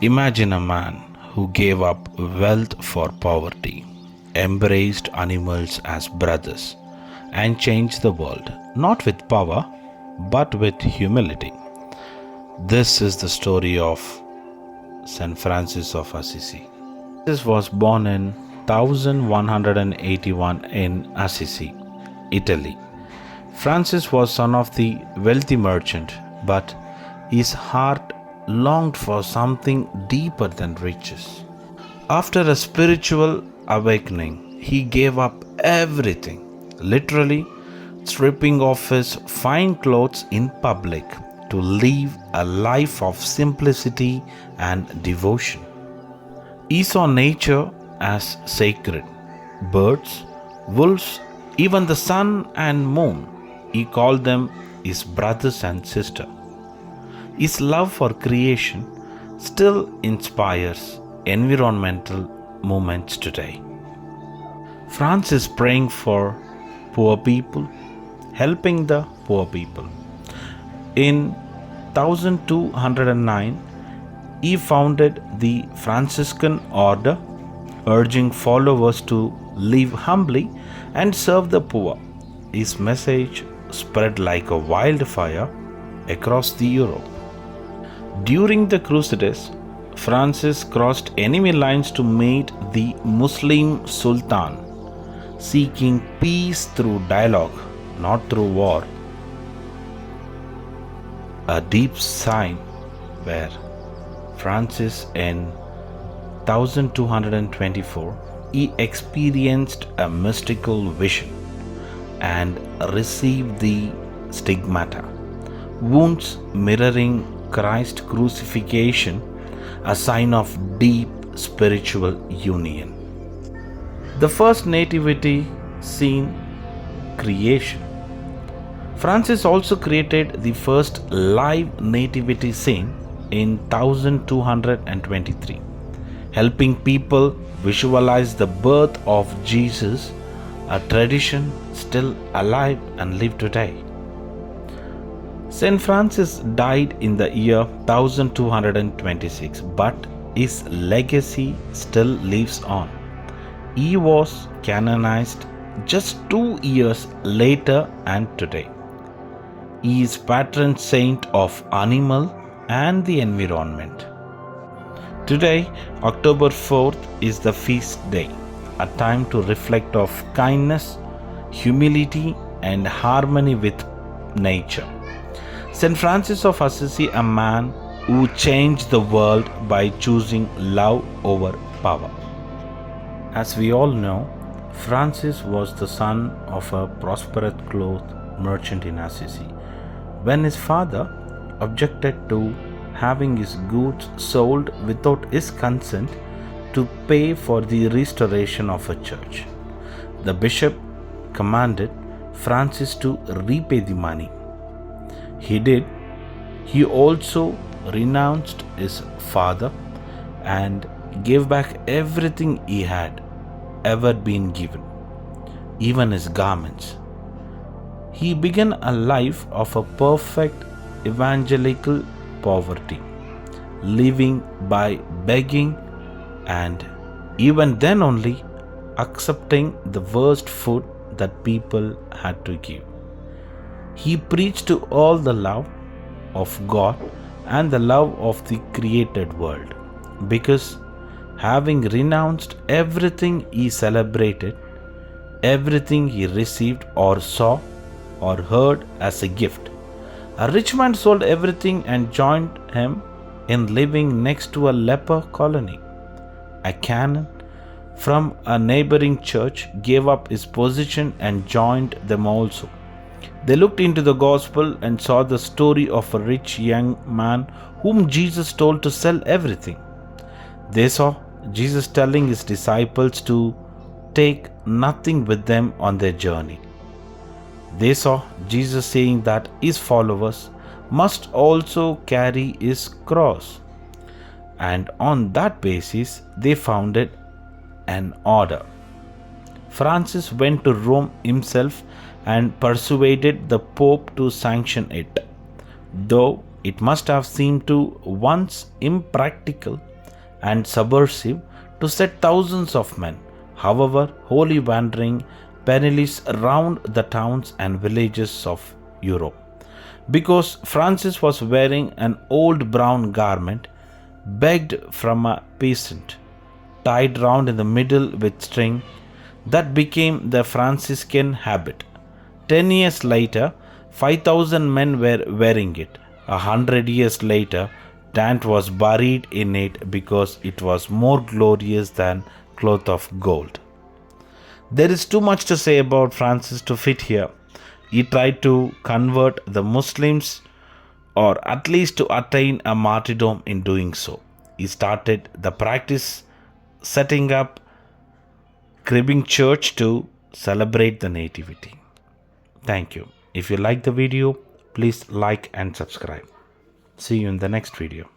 Imagine a man who gave up wealth for poverty, embraced animals as brothers, and changed the world, not with power, but with humility. This is the story of St. Francis of Assisi. Francis was born in 1181 in Assisi, Italy. Francis was son of the wealthy merchant, but his heart longed for something deeper than riches. After a spiritual awakening, he gave up everything, literally stripping off his fine clothes in public to live a life of simplicity and devotion. He saw nature as sacred. Birds, wolves, even the sun and moon, he called them his brothers and sisters. His love for creation still inspires environmental movements today. Francis praying for poor people, helping the poor people. In 1209, he founded the Franciscan order, urging followers to live humbly and serve the poor. His message spread like a wildfire across the Europe. During the Crusades, Francis crossed enemy lines to meet the Muslim Sultan, seeking peace through dialogue, not through war. A deep sign where Francis in 1224 he experienced a mystical vision and received the stigmata, wounds mirroring Christ's crucifixion, a sign of deep spiritual union. The first nativity scene, creation. Francis also created the first live nativity scene in 1223, helping people visualize the birth of Jesus, a tradition still alive and live today. St. Francis died in the year 1226, but his legacy still lives on. He was canonized just 2 years later and today. He is patron saint of animal and the environment. Today, October 4th, is the feast day, a time to reflect of kindness, humility, and harmony with nature. St. Francis of Assisi, a man who changed the world by choosing love over power. As we all know, Francis was the son of a prosperous cloth merchant in Assisi. When his father objected to having his goods sold without his consent to pay for the restoration of a church, the bishop commanded Francis to repay the money. He did. He also renounced his father and gave back everything he had ever been given, even his garments. He began a life of a perfect evangelical poverty, living by begging and even then only accepting the worst food that people had to give. He preached to all the love of God and the love of the created world, because having renounced everything he celebrated, everything he received or saw or heard as a gift. A rich man sold everything and joined him in living next to a leper colony. A canon from a neighboring church gave up his position and joined them also. They looked into the gospel and saw the story of a rich young man whom Jesus told to sell everything. They saw Jesus telling his disciples to take nothing with them on their journey. They saw Jesus saying that his followers must also carry his cross. And on that basis, they founded an order. Francis went to Rome himself and persuaded the Pope to sanction it. Though it must have seemed to once impractical, and subversive to set thousands of men, however, wholly wandering penniless around the towns and villages of Europe. Because Francis was wearing an old brown garment begged from a peasant, tied round in the middle with string, that became the Franciscan habit. 10 years later, 5,000 men were wearing it. 100 years later, Dante was buried in it because it was more glorious than cloth of gold. There is too much to say about Francis to fit here. He tried to convert the Muslims, or at least to attain a martyrdom in doing so. He started the practice setting up cribbing church to celebrate the nativity. Thank you. If you like the video, please like and subscribe. See you in the next video.